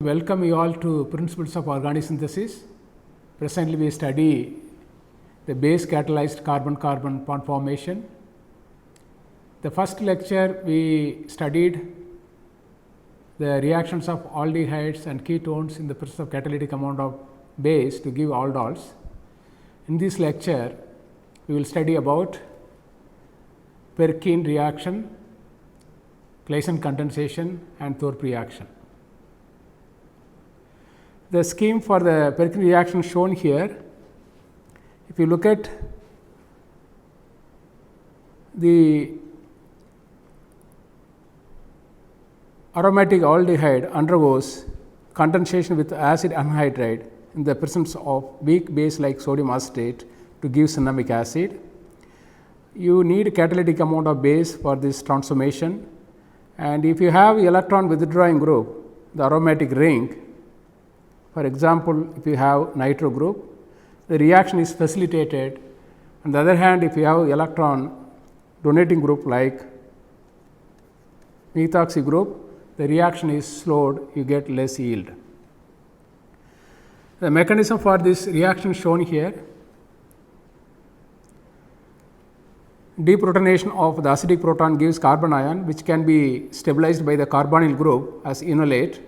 Welcome you all to Principles of Organic Synthesis. Presently we study the base catalyzed carbon-carbon bond formation. The first lecture we studied the reactions of aldehydes and ketones in the presence of catalytic amount of base to give aldols. In this lecture we will study about Perkin reaction, Claisen condensation and Thorpe reaction. The scheme for the Perkin reaction shown here. If you look at the aromatic aldehyde undergoes condensation with acid anhydride in the presence of weak base like sodium acetate to give cinnamic acid. You need catalytic amount of base for this transformation, and if you have electron withdrawing group, the aromatic ring, for example, if you have nitro group, the reaction is facilitated. On the other hand, if you have electron donating group like methoxy group, the reaction is slowed, you get less yield. The mechanism for this reaction shown here. Deprotonation of the acidic proton gives carbon ion, which can be stabilized by the carbonyl group as enolate.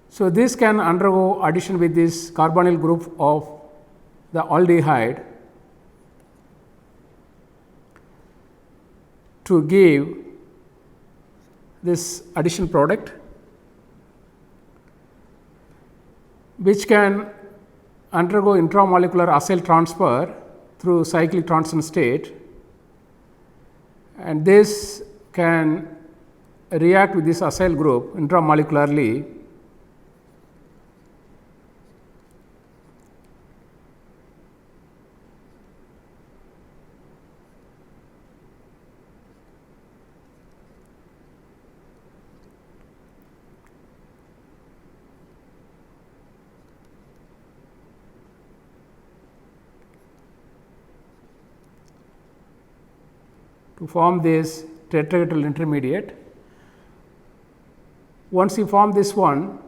So, this can undergo addition with this carbonyl group of the aldehyde to give this addition product, which can undergo intramolecular acyl transfer through cyclic transition state, and this can react with this acyl group intramolecularly to form this tetrahedral intermediate. Once you form this one,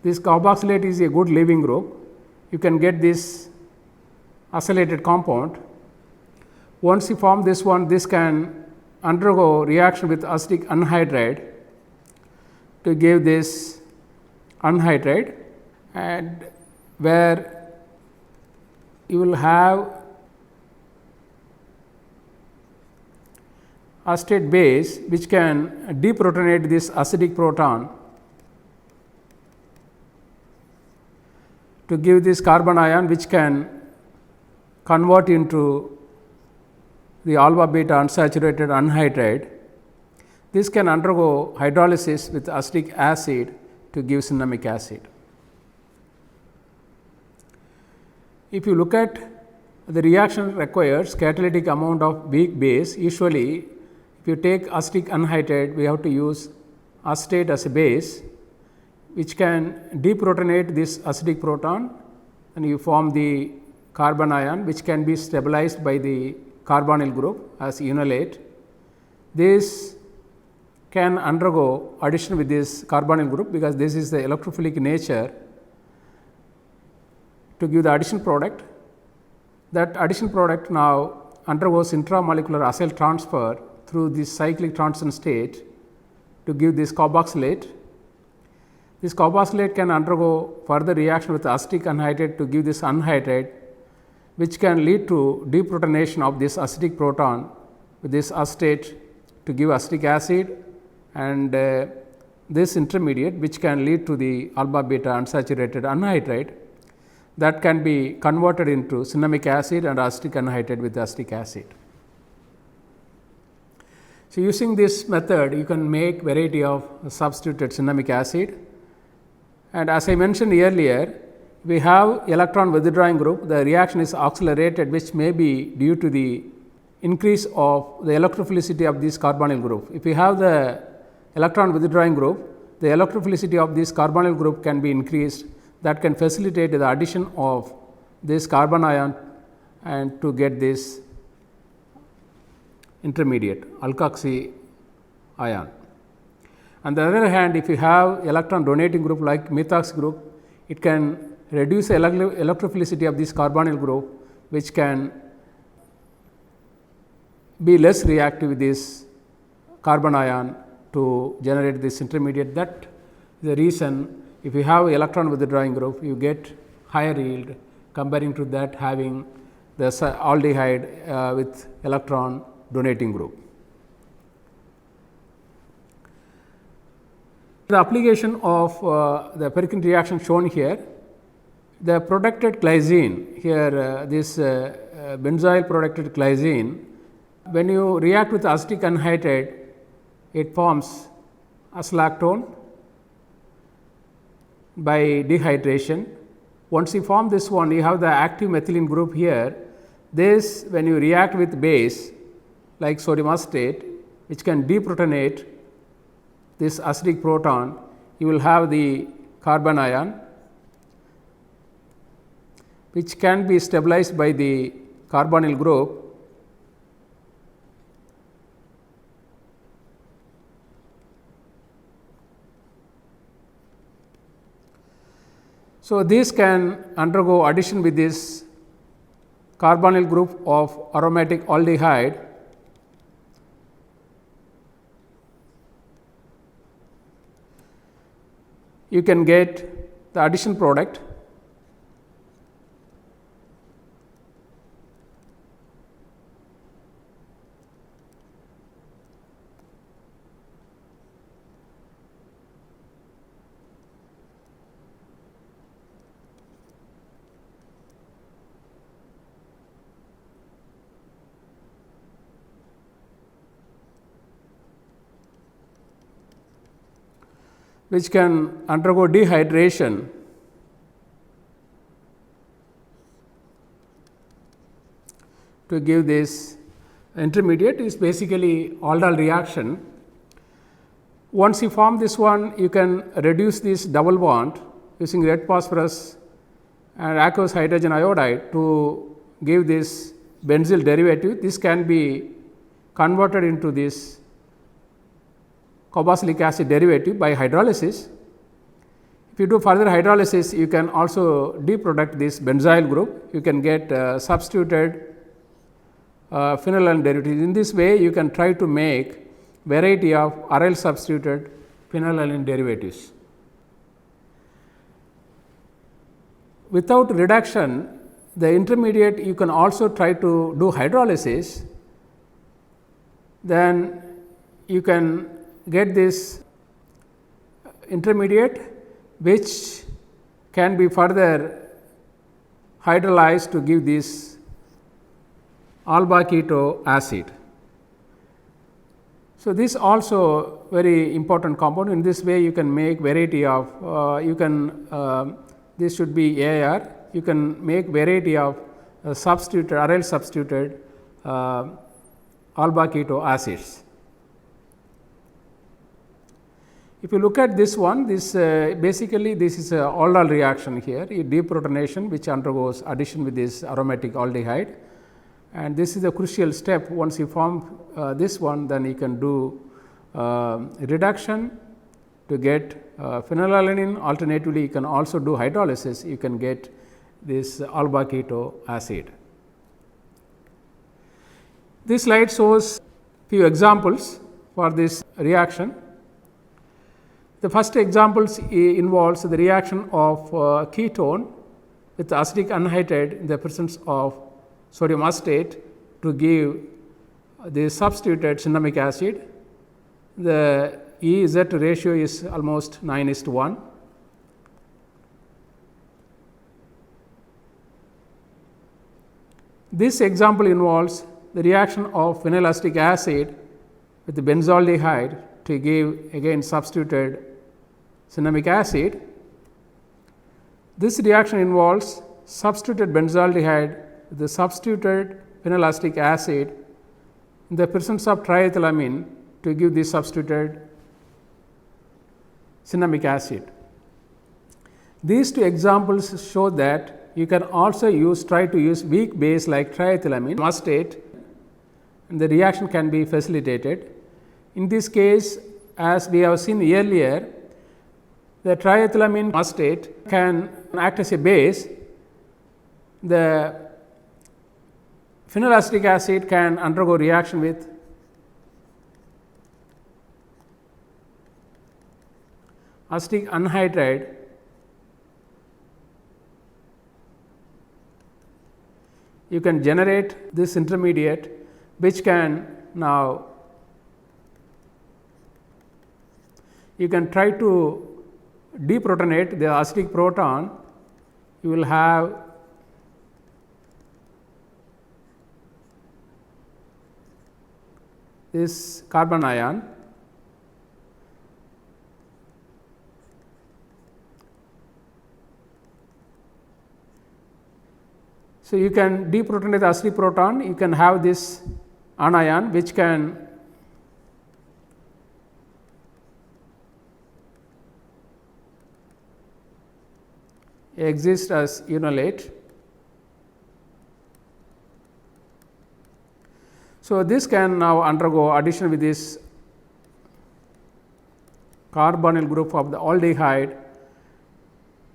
this carboxylate is a good leaving group. You can get this acylated compound. Once you form this one, this can undergo reaction with acetic anhydride to give this anhydride, and where you will have acetate base which can deprotonate this acidic proton to give this carbon ion, which can convert into the alpha beta unsaturated anhydride. This can undergo hydrolysis with acetic acid to give cinnamic acid. If you look at the reaction requires catalytic amount of weak base. Usually if you take acetic anhydride, we have to use acetate as a base, which can deprotonate this acidic proton, and you form the carbon ion, which can be stabilized by the carbonyl group as enolate. This can undergo addition with this carbonyl group, because this is the electrophilic nature to give the addition product. That addition product now undergoes intramolecular acyl transfer through this cyclic transition state to give this carboxylate. This carboxylate can undergo further reaction with acetic anhydride to give this anhydride, which can lead to deprotonation of this acidic proton with this acetate to give acetic acid, and this intermediate, which can lead to the alpha beta unsaturated anhydride that can be converted into cinnamic acid and acetic anhydride with acetic acid. So, using this method you can make variety of substituted cinnamic acid, and as I mentioned earlier, we have electron withdrawing group, the reaction is accelerated, which may be due to the increase of the electrophilicity of this carbonyl group. If you have the electron withdrawing group, the electrophilicity of this carbonyl group can be increased, that can facilitate the addition of this carbon ion and to get this intermediate alkoxy ion. On the other hand, if you have electron donating group like methox group, it can reduce the electrophilicity of this carbonyl group, which can be less reactive with this carbon ion to generate this intermediate. That is the reason if you have electron withdrawing group, you get higher yield comparing to that having the aldehyde with electron donating group. The application of the Perkin reaction shown here, the protected glycine here this benzoyl protected glycine, when you react with acetic anhydride, it forms acylactone by dehydration. Once you form this one, you have the active methylene group here. This, when you react with base like sodium acetate, which can deprotonate this acidic proton, you will have the carbon ion, which can be stabilized by the carbonyl group. So, this can undergo addition with this carbonyl group of aromatic aldehyde. You can get the addition product which can undergo dehydration to give this intermediate. Is basically aldol reaction. Once you form this one, you can reduce this double bond using red phosphorus and aqueous hydrogen iodide to give this benzyl derivative. This can be converted into this carboxylic acid derivative by hydrolysis. If you do further hydrolysis, you can also deproduct this benzyl group. You can get substituted phenylalanine derivatives. In this way, you can try to make variety of aryl substituted phenylalanine derivatives. Without reduction, the intermediate you can also try to do hydrolysis. Then you can get this intermediate, which can be further hydrolyzed to give this alba-keto acid. So, this also very important compound. In this way, you can make variety of this should be AR. You can make variety of substituted aryl substituted alba-keto acids. If you look at this one, this basically this is a aldol reaction here, deprotonation which undergoes addition with this aromatic aldehyde, and this is a crucial step. Once you form this one, then you can do reduction to get phenylalanine. Alternatively, you can also do hydrolysis, you can get this alba-keto acid. This slide shows few examples for this reaction. The first examples involves the reaction of ketone with acetic anhydride in the presence of sodium acetate to give the substituted cinnamic acid. The EZ ratio is almost 9:1. This example involves the reaction of phenylacetic acid with the benzaldehyde to give again substituted cinnamic acid. This reaction involves substituted benzaldehyde with the substituted phenylacetic acid in the presence of triethylamine to give the substituted cinnamic acid. These two examples show that you can also try to use weak base like triethylamine acetate and the reaction can be facilitated. In this case, as we have seen earlier, the triethylamine acetate can act as a base. The phenylacetic acid can undergo reaction with acetic anhydride you can generate this intermediate, which can now you can try to deprotonate the acetic proton. You will have this carbon ion. So, you can deprotonate the acetic proton, you can have this anion which can exist as enolate. So, this can now undergo addition with this carbonyl group of the aldehyde,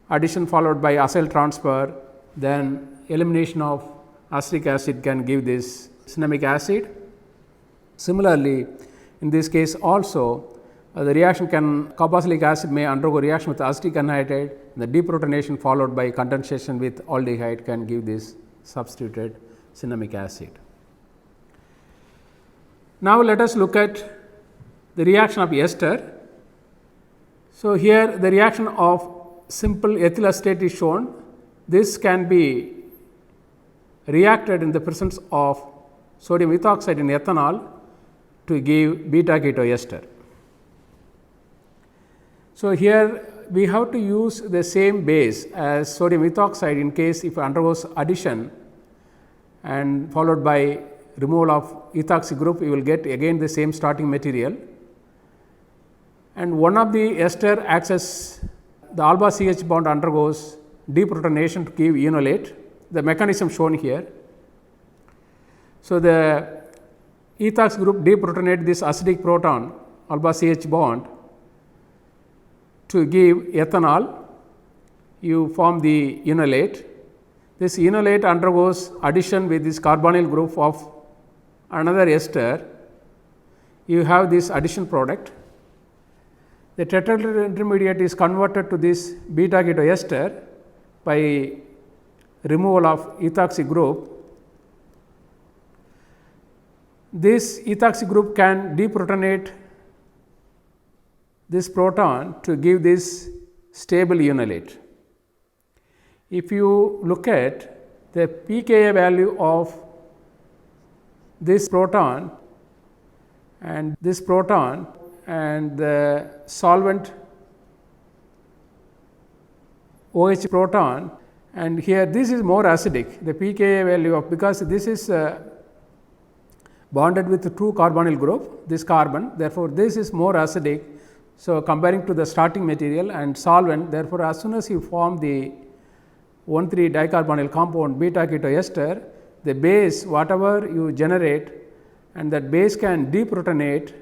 addition followed by acyl transfer, then elimination of acetic acid can give this cinnamic acid. Similarly, in this case also the reaction can carboxylic acid may undergo reaction with acetic anhydride, the deprotonation followed by condensation with aldehyde can give this substituted cinnamic acid. Now, let us look at the reaction of ester. So, here the reaction of simple ethyl acetate is shown. This can be reacted in the presence of sodium ethoxide in ethanol to give beta keto ester. So, here we have to use the same base as sodium ethoxide in case if it undergoes addition and followed by removal of ethoxy group, you will get again the same starting material. And one of the ester acts as the alpha CH bond undergoes deprotonation to give enolate, the mechanism shown here. So, the ethoxy group deprotonate this acidic proton alpha CH bond to give ethanol, you form the enolate. This enolate undergoes addition with this carbonyl group of another ester, you have this addition product. The tetrahedral intermediate is converted to this beta keto ester by removal of ethoxy group. This ethoxy group can deprotonate this proton to give this stable enolate. If you look at the pKa value of this proton and this proton and the solvent OH proton, and here this is more acidic, the pKa value of, because this is bonded with the two carbonyl group, this carbon, therefore, this is more acidic. So, comparing to the starting material and solvent, therefore, as soon as you form the 1,3 dicarbonyl compound beta keto ester, the base whatever you generate and that base can deprotonate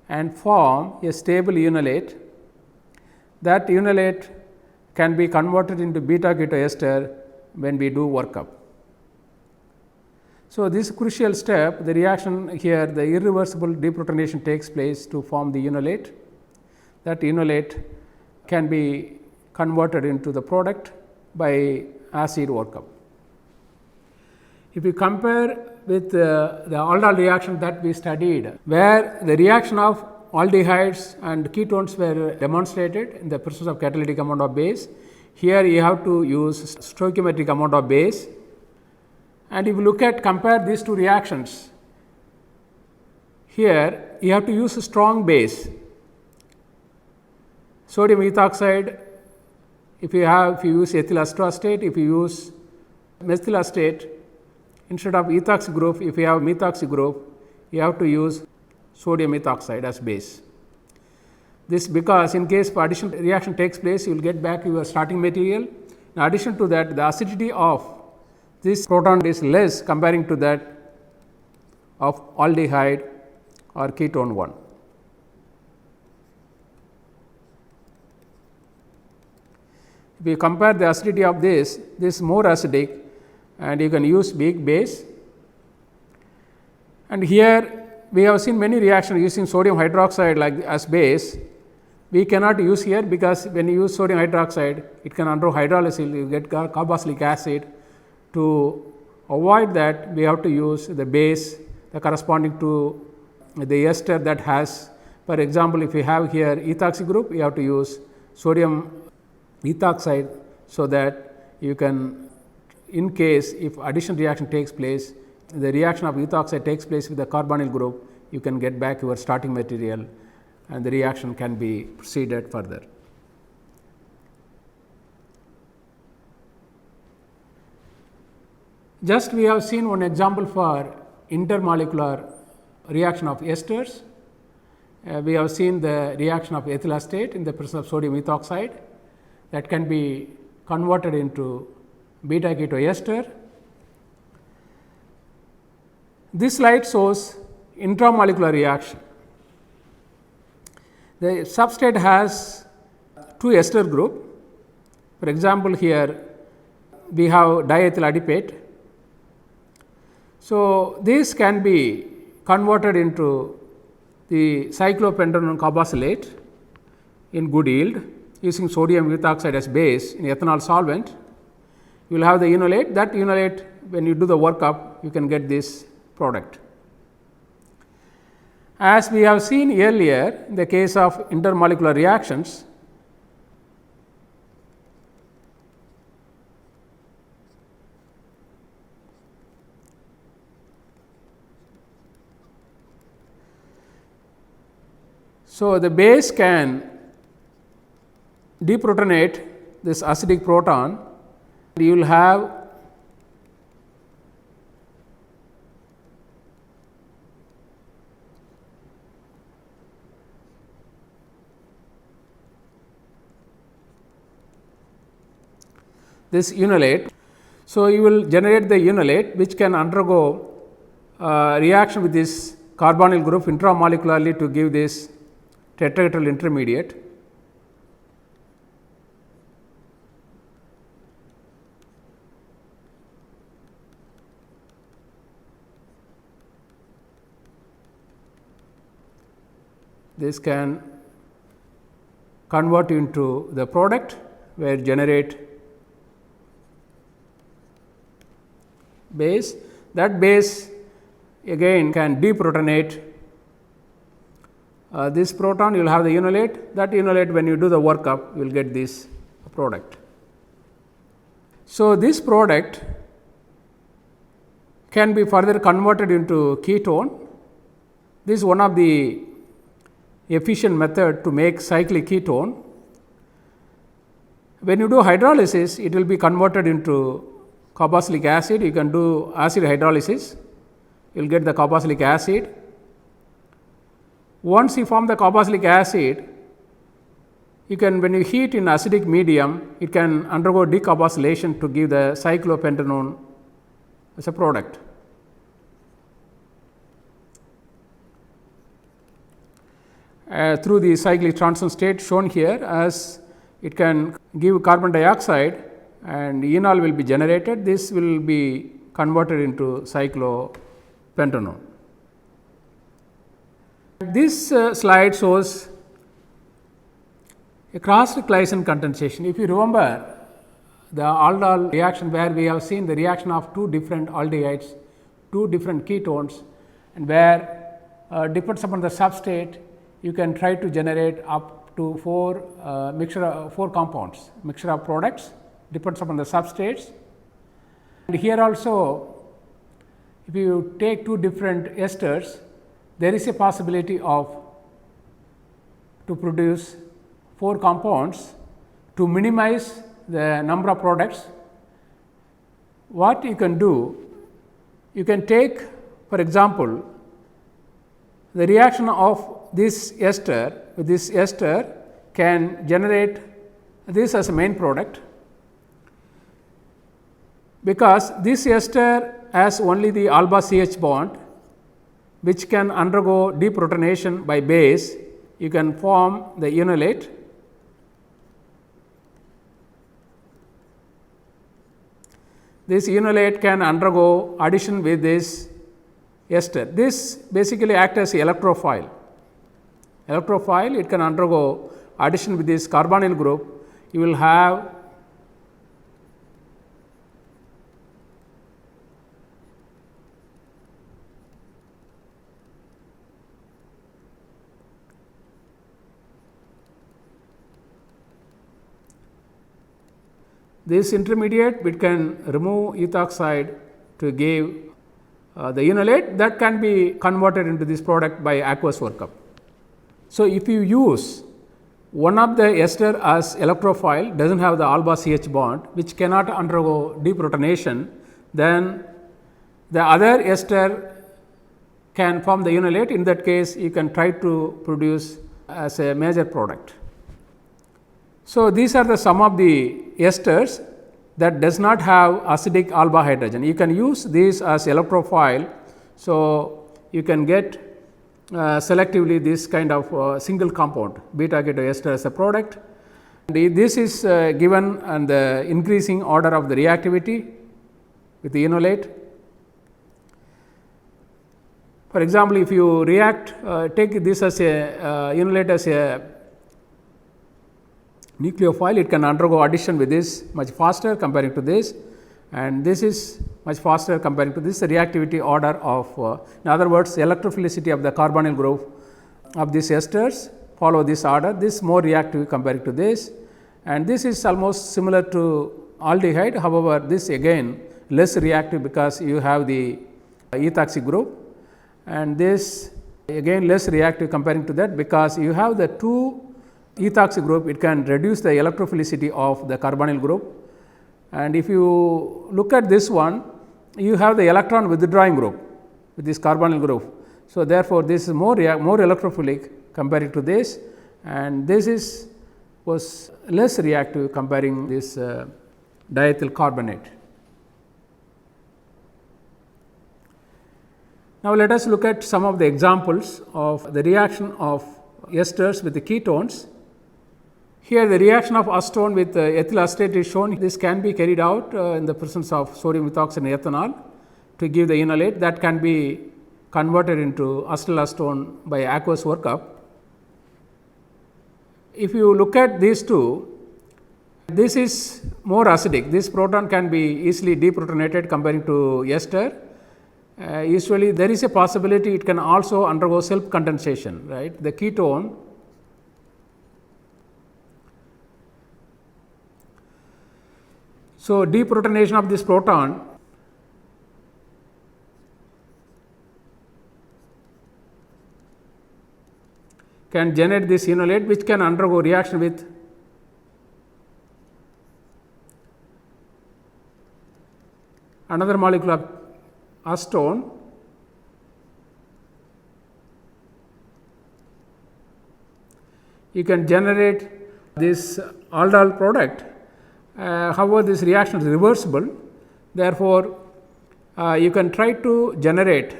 and form a stable enolate. That enolate can be converted into beta keto ester when we do workup. So, this crucial step, the reaction here, the irreversible deprotonation takes place to form the enolate. That enolate can be converted into the product by acid workup. If you compare with the aldol reaction that we studied, where the reaction of aldehydes and ketones were demonstrated in the presence of catalytic amount of base, here you have to use stoichiometric amount of base. And if you look at compare these two reactions, here you have to use a strong base. Sodium ethoxide, if you use ethyl acetoacetate, if you use methyl acetate, instead of ethoxy group, if you have methoxy group, you have to use sodium ethoxide as base. This because in case addition reaction takes place, you will get back your starting material. In addition to that, the acidity of this proton is less comparing to that of aldehyde or ketone 1. If you compare the acidity of this is more acidic and you can use weak base. And here we have seen many reactions using sodium hydroxide like as base. We cannot use here because when you use sodium hydroxide, it can undergo hydrolysis, you get carboxylic acid. To avoid that, we have to use the base corresponding to the ester that has, for example, if you have here ethoxy group, you have to use sodium ethoxide, so that you can, in case if addition reaction takes place, the reaction of ethoxide takes place with the carbonyl group, you can get back your starting material and the reaction can be proceeded further. Just we have seen one example for intermolecular reaction of esters. We have seen the reaction of ethyl acetate in the presence of sodium ethoxide that can be converted into beta ketoester. This slide shows intramolecular reaction. The substrate has two ester group. For example, here we have diethyl adipate. So, this can be converted into the cyclopentanone carboxylate in good yield using sodium ethoxide as base in ethanol solvent. You will have the enolate. That enolate, when you do the workup, you can get this product. As we have seen earlier, in the case of intermolecular reactions, so the base can deprotonate this acidic proton, you will have this enolate. So, you will generate the enolate, which can undergo reaction with this carbonyl group intramolecularly to give this tetrahedral intermediate. This can convert into the product where generate base. That base again can deprotonate this proton, you will have the enolate. That enolate, when you do the workup, you will get this product. So, this product can be further converted into ketone. This is one of the efficient method to make cyclic ketone. When you do hydrolysis, it will be converted into carboxylic acid. You can do acid hydrolysis, you will get the carboxylic acid. Once you form the carboxylic acid, you can, when you heat in acidic medium, it can undergo decarboxylation to give the cyclopentanone as a product. Through the cyclic transition state shown here, as it can give carbon dioxide and enol will be generated, this will be converted into cyclopentanone. This slide shows a crossed Claisen condensation. If you remember the aldol reaction, where we have seen the reaction of two different aldehydes, two different ketones, and where depends upon the substrate, you can try to generate up to four compounds, mixture of products, depends upon the substrates. And here also, if you take two different esters, there is a possibility of to produce 4 compounds to minimize the number of products. What you can do, you can take, for example, the reaction of this ester with this ester can generate this as a main product, because this ester has only the alpha CH bond which can undergo deprotonation by base, you can form the enolate. This enolate can undergo addition with this ester. This basically acts as electrophile. Electrophile, it can undergo addition with this carbonyl group. You will have this intermediate, which can remove ethoxide to give the enolate, that can be converted into this product by aqueous workup. So, if you use one of the ester as electrophile, does not have the alpha CH bond, which cannot undergo deprotonation, then the other ester can form the enolate. In that case, you can try to produce as a major product. So, these are the some of the esters that does not have acidic alpha hydrogen. You can use these as electrophile. So, you can get selectively this kind of single compound beta keto ester as a product. And this is given and the increasing order of the reactivity with the enolate. For example, if you react take this as a enolate as a nucleophile, it can undergo addition with this much faster comparing to this, and this is much faster comparing to this. The reactivity order of in other words, electrophilicity of the carbonyl group of these esters follow this order. This more reactive comparing to this, and this is almost similar to aldehyde. However, this again less reactive because you have the ethoxy group, and this again less reactive comparing to that because you have the two ethoxy group. It can reduce the electrophilicity of the carbonyl group, and if you look at this one, you have the electron withdrawing group with this carbonyl group. So, therefore, this is more electrophilic comparing to this, and this was less reactive comparing this diethyl carbonate. Now, let us look at some of the examples of the reaction of esters with the ketones. Here the reaction of acetone with ethyl acetate is shown. This can be carried out in the presence of sodium ethoxide and ethanol to give the enolate that can be converted into acetylacetone by aqueous workup. If you look at these two, this is more acidic. This proton can be easily deprotonated comparing to ester. Usually there is a possibility it can also undergo self condensation, right. The ketone so deprotonation of this proton can generate this enolate, which can undergo reaction with another molecule of acetone. You can generate this aldol product. However, this reaction is reversible. Therefore, you can try to generate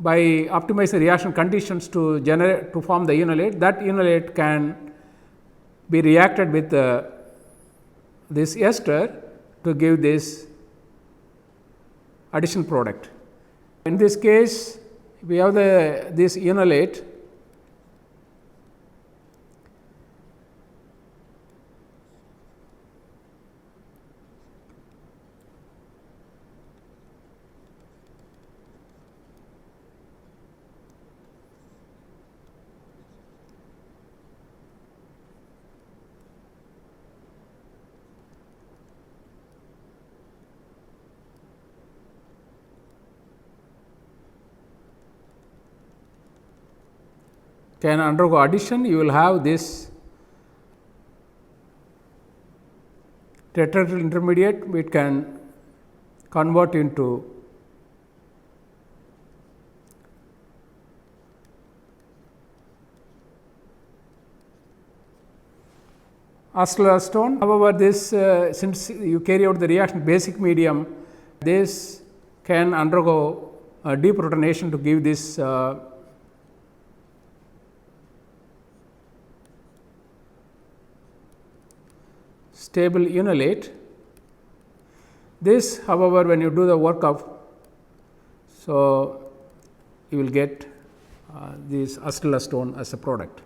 by optimizing reaction conditions to form the enolate. That enolate can be reacted with this ester to give this addition product. In this case, we have this enolate can undergo addition. You will have this tetraethyl intermediate, which can convert into acetylacetone. However, this since you carry out the reaction basic medium, this can undergo deprotonation to give this stable enolate. This, however, when you do the workup, so you will get this acetylacetone as a product.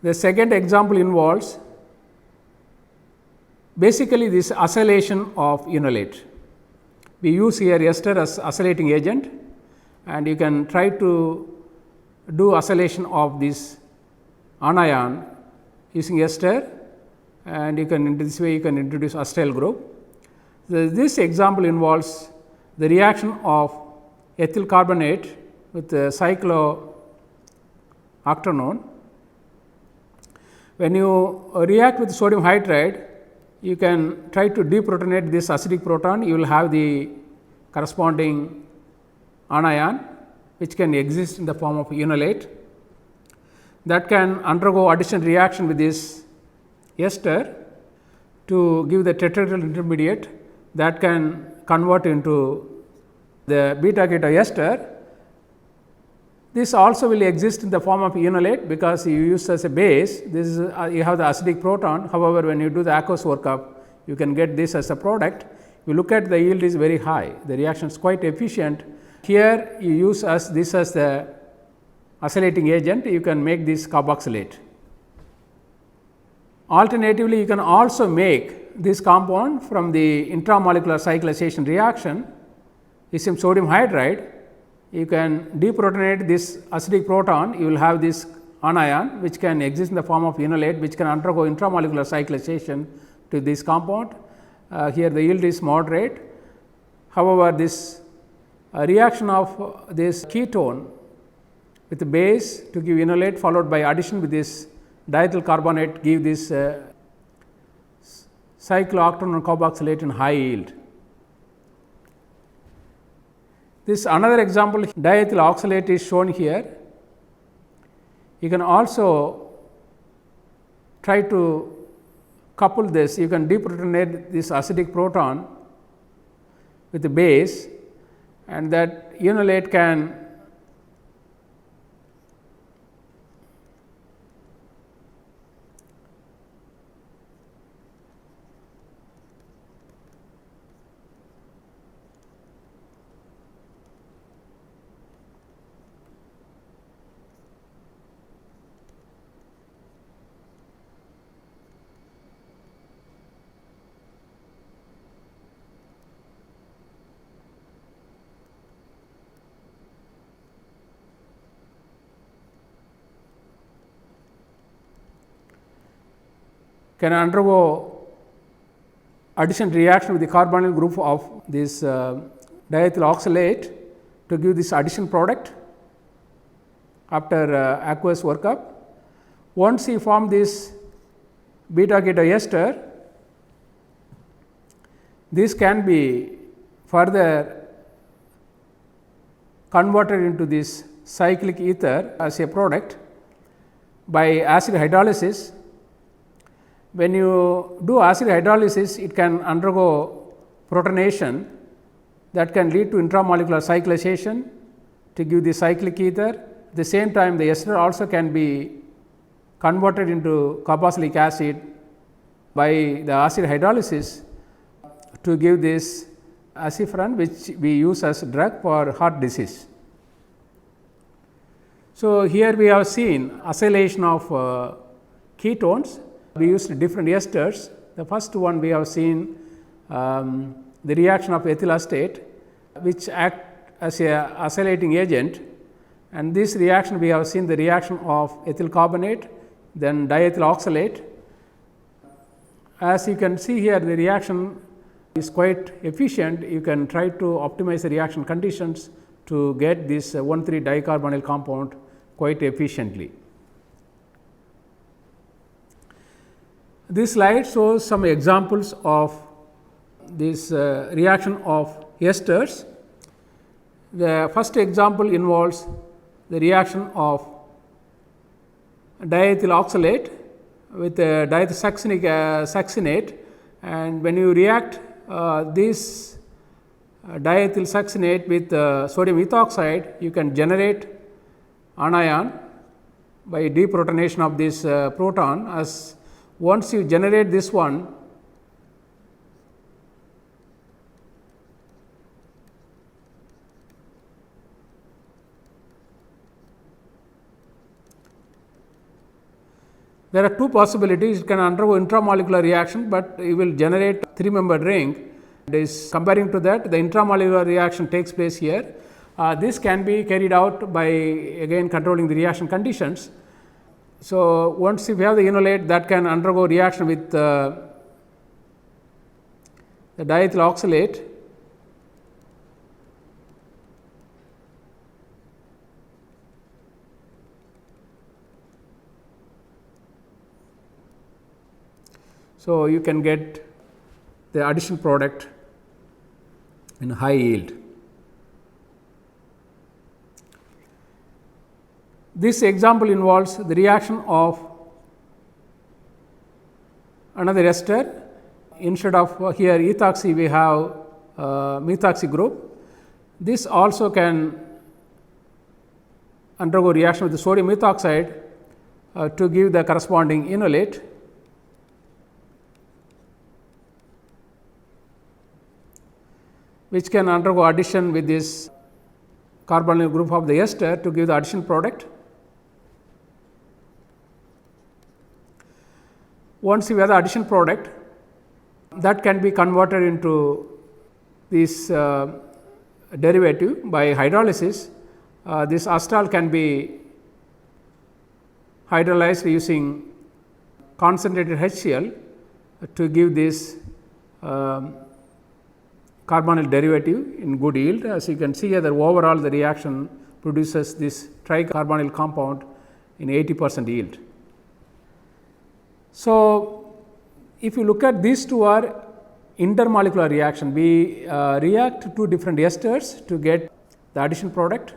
The second example involves basically this acylation of enolate. We use here ester as acylating agent, and you can try to do acylation of this anion using ester, and you can, in this way you can introduce acetyl group. This example involves the reaction of ethyl carbonate with cyclooctanone. When you react with sodium hydride, you can try to deprotonate this acidic proton, you will have the corresponding anion which can exist in the form of enolate, that can undergo addition reaction with this ester to give the tetrahedral intermediate that can convert into the beta ketoester. This also will exist in the form of enolate, because you use as a base. This is you have the acidic proton. However, when you do the aqueous workup, you can get this as a product. You look at the yield is very high, the reaction is quite efficient. Here you use this as the acylating agent, you can make this carboxylate. Alternatively, you can also make this compound from the intramolecular cyclization reaction using sodium hydride. You can deprotonate this acidic proton, you will have this anion which can exist in the form of enolate, which can undergo intramolecular cyclization to this compound. Here the yield is moderate. However, this reaction of this ketone with the base to give enolate, followed by addition with this diethyl carbonate, give this cyclooctanone carboxylate in high yield. This another example, diethyl oxalate is shown here. You can also try to couple this, you can deprotonate this acidic proton with the base, and that enolate can undergo addition reaction with the carbonyl group of this diethyl oxalate to give this addition product after aqueous workup. Once you form this beta ketoester, this can be further converted into this cyclic ether as a product by acid hydrolysis. When you do acid hydrolysis, it can undergo protonation that can lead to intramolecular cyclization to give the cyclic ether. At the same time, the ester also can be converted into carboxylic acid by the acid hydrolysis to give this acifran, which we use as drug for heart disease. So, here we have seen acylation of ketones. We used different esters. The first one we have seen the reaction of ethyl acetate, which act as a acylating agent, and this reaction we have seen the reaction of ethyl carbonate, then diethyl oxalate. As you can see here, the reaction is quite efficient. You can try to optimize the reaction conditions to get this 1,3-dicarbonyl compound quite efficiently. This slide shows some examples of this reaction of esters. The first example involves the reaction of diethyl oxalate with diethyl succinate, and when you react this diethyl succinate with sodium ethoxide, you can generate anion by deprotonation of this proton. As once you generate this one, there are two possibilities. It can undergo intramolecular reaction, but it will generate 3-membered ring. Comparing to that, the intramolecular reaction takes place here. This can be carried out by again controlling the reaction conditions. So, once if you have the enolate, that can undergo reaction with the diethyl oxalate. So, you can get the addition product in high yield. This example involves the reaction of another ester. Instead of here ethoxy, we have methoxy group. This also can undergo reaction with the sodium ethoxide to give the corresponding enolate. Which can undergo addition with this carbonyl group of the ester to give the addition product. Once you have the addition product, that can be converted into this derivative by hydrolysis. This acetal can be hydrolyzed using concentrated HCl to give this carbonyl derivative in good yield. As you can see here, that overall the reaction produces this tricarbonyl compound in 80% yield. So, if you look at these two are intermolecular reaction, we react two different esters to get the addition product.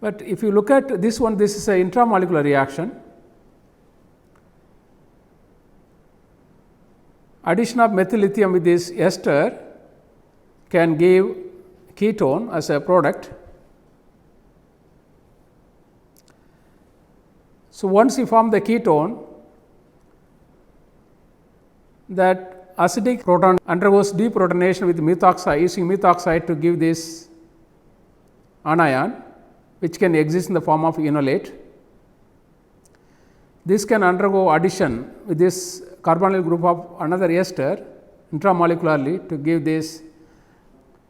But if you look at this one, this is an intramolecular reaction. Addition of methyl lithium with this ester can give ketone as a product. So, once you form the ketone, that acidic proton undergoes deprotonation with methoxide, using methoxide to give this anion, which can exist in the form of enolate. This can undergo addition with this carbonyl group of another ester intramolecularly to give this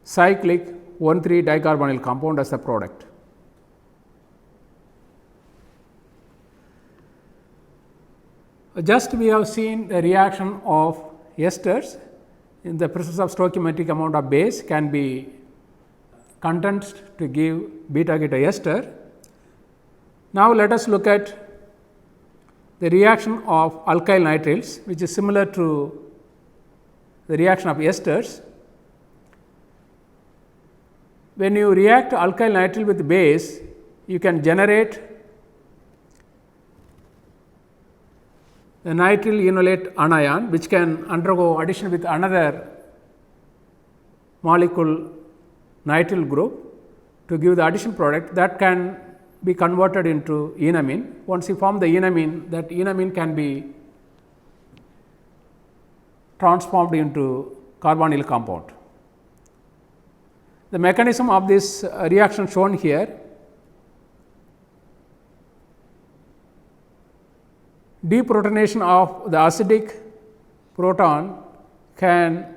cyclic 1,3 dicarbonyl compound as a product. Just we have seen the reaction of esters in the presence of stoichiometric amount of base can be condensed to give beta geta ester. Now, let us look at the reaction of alkyl nitriles, which is similar to the reaction of esters. When you react alkyl nitrile with base, you can generate the nitrile enolate anion, which can undergo addition with another molecule nitrile group to give the addition product that can be converted into enamine. Once you form the enamine, that enamine can be transformed into carbonyl compound. The mechanism of this reaction shown here. Deprotonation of the acidic proton can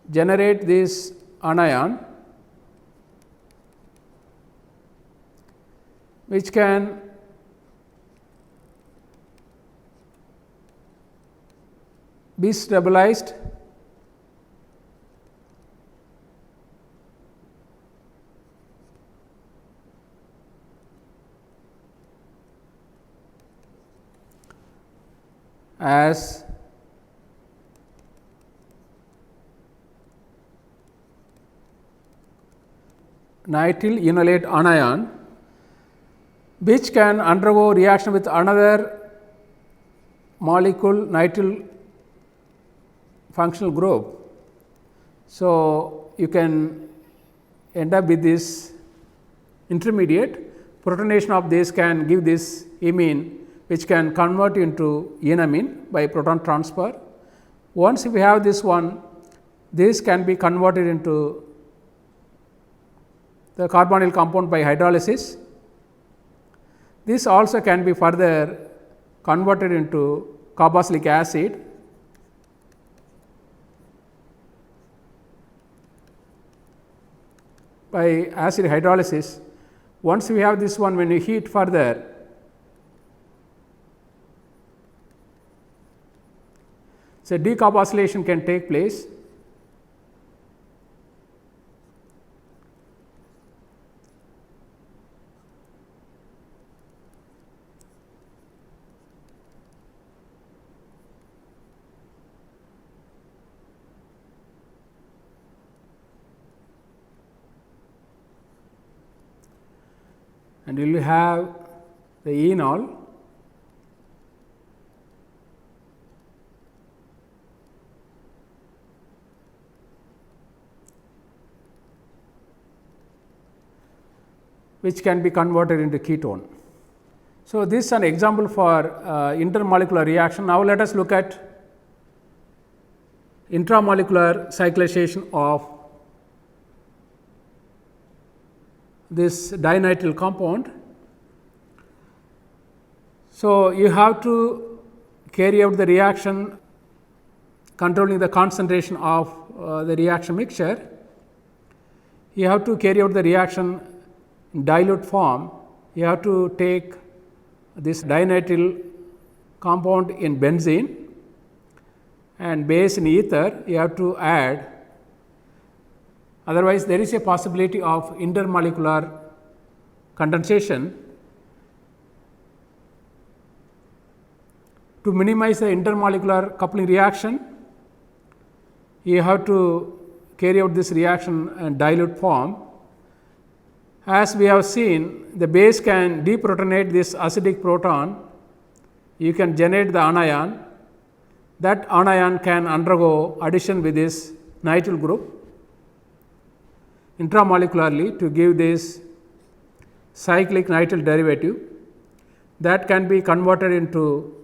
generate this anion, which can be stabilized as nitrile enolate anion, which can undergo reaction with another molecule nitrile functional group So, you can end up with this intermediate. Protonation of this can give this imine, which can convert into enamine by proton transfer. Once we have this one, this can be converted into the carbonyl compound by hydrolysis. This also can be further converted into carboxylic acid by acid hydrolysis. Once we have this one, when you heat further, so decarboxylation can take place. And you will have the enol, which can be converted into ketone. So, this is an example for intermolecular reaction. Now, let us look at intramolecular cyclization of this dinitrile compound. So, you have to carry out the reaction controlling the concentration of the reaction mixture. You have to carry out the reaction in dilute form. You have to take this dinitrile compound in benzene and base in ether. You have to add. Otherwise, there is a possibility of intermolecular condensation. To minimize the intermolecular coupling reaction, you have to carry out this reaction in dilute form. As we have seen, the base can deprotonate this acidic proton. You can generate the anion. That anion can undergo addition with this nitrile group intramolecularly to give this cyclic nitrile derivative that can be converted into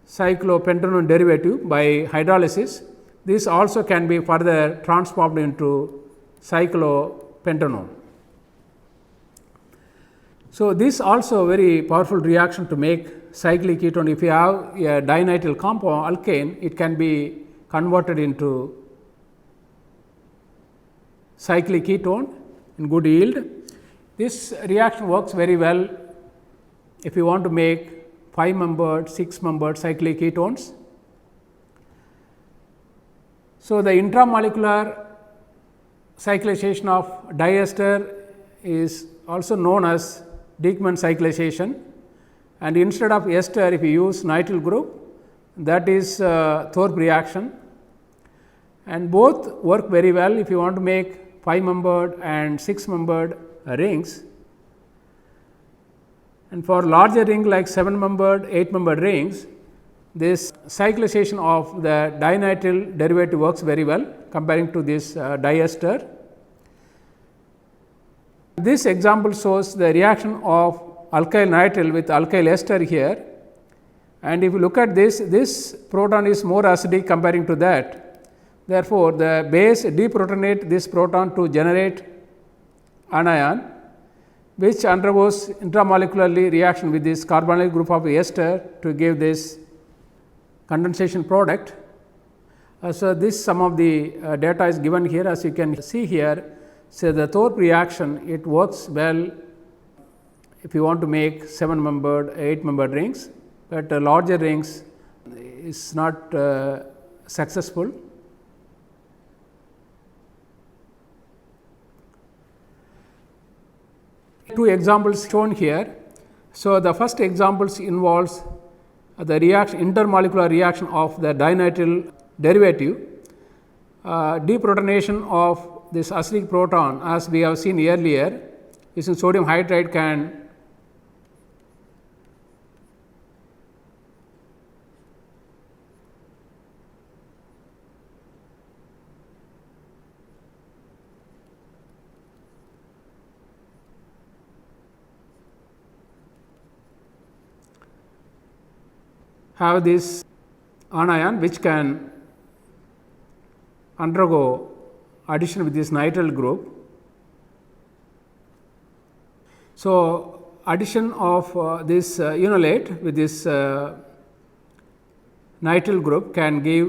cyclopentanone derivative by hydrolysis. This also can be further transformed into cyclopentanone. So, this also very powerful reaction to make cyclic ketone. If you have a dinitrile compound alkane, it can be converted into cyclic ketone in good yield. This reaction works very well if you want to make 5-membered, 6-membered cyclic ketones. So, the intramolecular cyclization of diester is also known as Dieckmann cyclization, and instead of ester, if you use nitrile group, that is Thorpe reaction, and both work very well if you want to make 5-membered and 6-membered rings. And for larger ring like 7-membered, 8-membered rings, this cyclization of the dinitrile derivative works very well comparing to this diester. This example shows the reaction of alkyl nitrile with alkyl ester here, and if you look at this, this proton is more acidic comparing to that. Therefore, the base deprotonate this proton to generate anion, which undergoes intramolecularly reaction with this carbonyl group of ester to give this condensation product. So, this some of the data is given here, as you can see here. So, the Thorpe reaction, it works well if you want to make 7-membered, 8-membered rings, but larger rings is not successful. Two examples shown here. So, the first examples involves the reaction, intermolecular reaction of the dinitrile derivative, deprotonation of this acidic proton, as we have seen earlier, using sodium hydride can have this anion which can undergo addition with this nitrile group. So, addition of this unolate with this nitrile group can give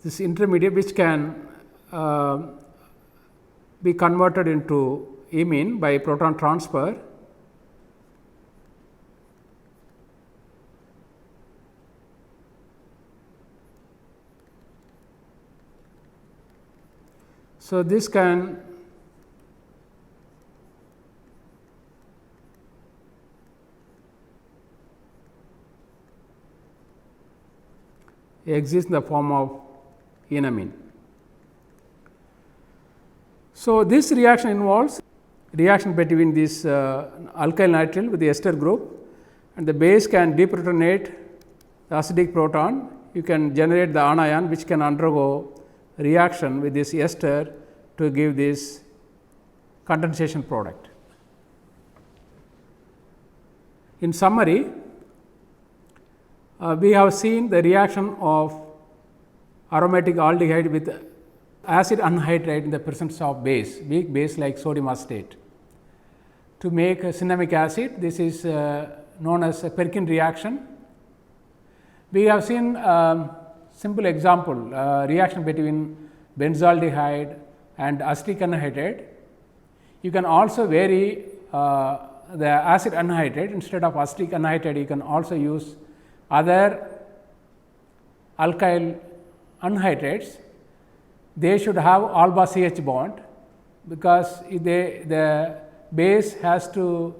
this intermediate which can be converted into imine by proton transfer. So, this can exist in the form of enamine. So, this reaction involves reaction between this alkyl nitrile with the ester group, and the base can deprotonate the acidic proton. You can generate the anion which can undergo reaction with this ester to give this condensation product. In summary, we have seen the reaction of aromatic aldehyde with acid anhydride in the presence of base, weak base like sodium acetate. To make a cinnamic acid, this is known as a Perkin reaction. We have seen simple example reaction between benzaldehyde and acetic anhydride. You can also vary the acid anhydride. Instead of acetic anhydride, you can also use other alkyl anhydrates. They should have alpha CH bond, because the base has to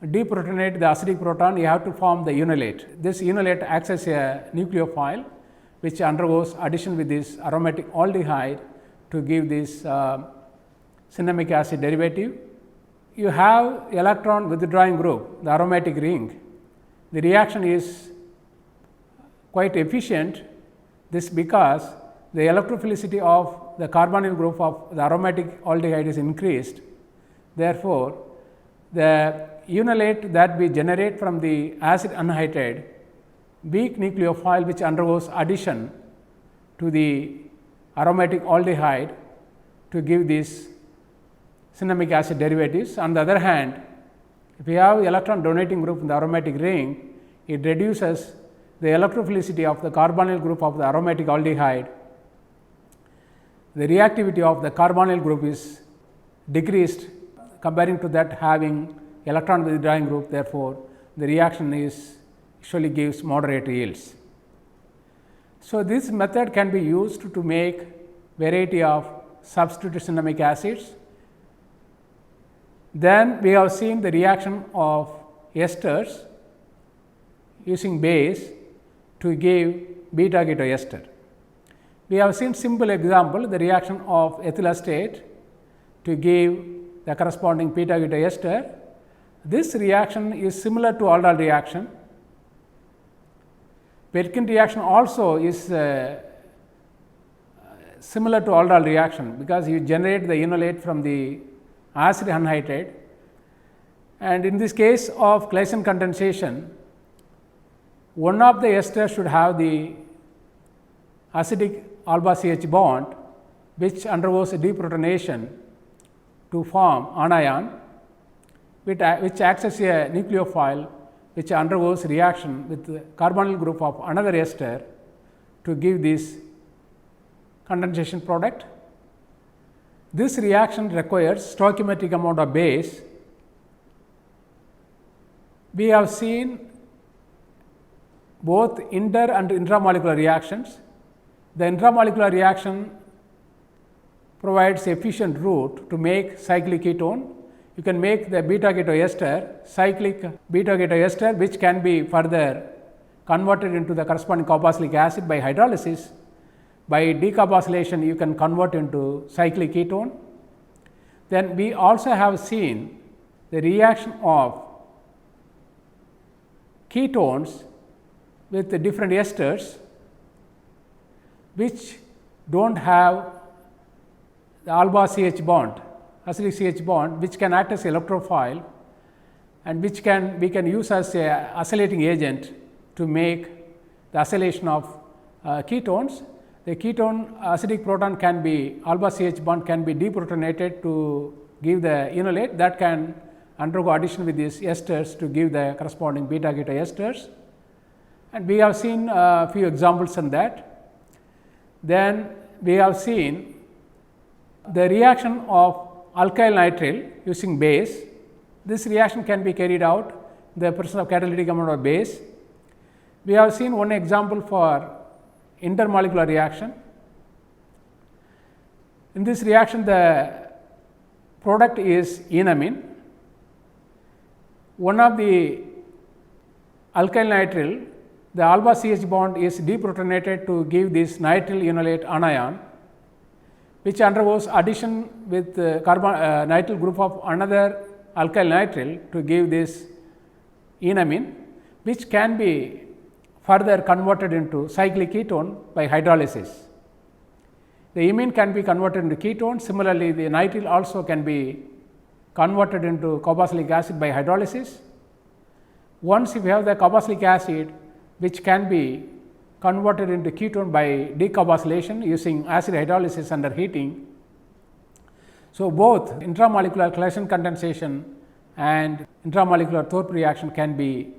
deprotonate the acidic proton, you have to form the unolate. This unolate acts as a nucleophile which undergoes addition with this aromatic aldehyde to give this cinnamic acid derivative. You have electron withdrawing group, the aromatic ring. The reaction is quite efficient. This because the electrophilicity of the carbonyl group of the aromatic aldehyde is increased. Therefore, the unolate that we generate from the acid anhydride, weak nucleophile which undergoes addition to the aromatic aldehyde to give these cinnamic acid derivatives. On the other hand, if we have electron donating group in the aromatic ring, it reduces the electrophilicity of the carbonyl group of the aromatic aldehyde. The reactivity of the carbonyl group is decreased comparing to that having electron withdrawing group. Therefore, the reaction usually gives moderate yields. So, this method can be used to make variety of substitute cinnamic acids. Then we have seen the reaction of esters using base to give beta ketoester. We have seen simple example, the reaction of ethyl acetate to give the corresponding beta ketoester. This reaction is similar to aldol reaction. Perkin reaction also is similar to aldol reaction, because you generate the enolate from the acid anhydride, and in this case of Claisen condensation, one of the esters should have the acidic alpha CH bond which undergoes a deprotonation to form anion, which acts as a nucleophile which undergoes reaction with the carbonyl group of another ester to give this condensation product. This reaction requires stoichiometric amount of base. We have seen both inter and intramolecular reactions. The intramolecular reaction provides efficient route to make cyclic ketone. You can make the beta ketoester cyclic beta ketoester, which can be further converted into the corresponding carboxylic acid by hydrolysis. By decarboxylation, you can convert into cyclic ketone. Then we also have seen the reaction of ketones with the different esters which do not have the alpha CH bond, acidic CH bond, which can act as electrophile and which we can use as a acylating agent to make the acylation of ketones. The ketone acidic proton can be alpha CH bond can be deprotonated to give the enolate that can undergo addition with these esters to give the corresponding beta keto esters, and we have seen a few examples on that. Then we have seen the reaction of alkyl nitrile using base. This reaction can be carried out in the presence of catalytic amount of base. We have seen one example for intermolecular reaction. In this reaction, the product is enamine. One of the alkyl nitrile, the alpha CH bond is deprotonated to give this nitrile enolate anion, which undergoes addition with nitrile group of another alkyl nitrile to give this enamine, which can be further converted into cyclic ketone by hydrolysis. The imine can be converted into ketone. Similarly, the nitrile also can be converted into carboxylic acid by hydrolysis. Once if you have the carboxylic acid, which can be converted into ketone by decarboxylation using acid hydrolysis under heating. So, both intramolecular Claisen condensation and intramolecular Thorpe reaction can be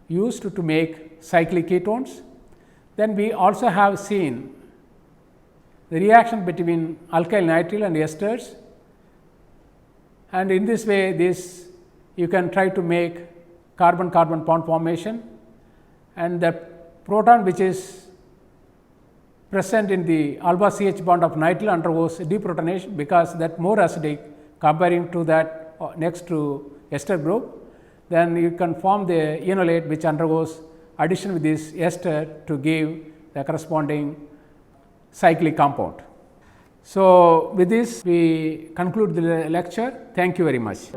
used to make cyclic ketones. Then we also have seen the reaction between alkyl nitrile and esters, and in this way you can try to make carbon carbon bond formation, and the proton which is present in the alpha CH bond of nitrile undergoes deprotonation because that more acidic comparing to that next to ester group. Then you can form the enolate which undergoes addition with this ester to give the corresponding cyclic compound. So, with this we conclude the lecture. Thank you very much.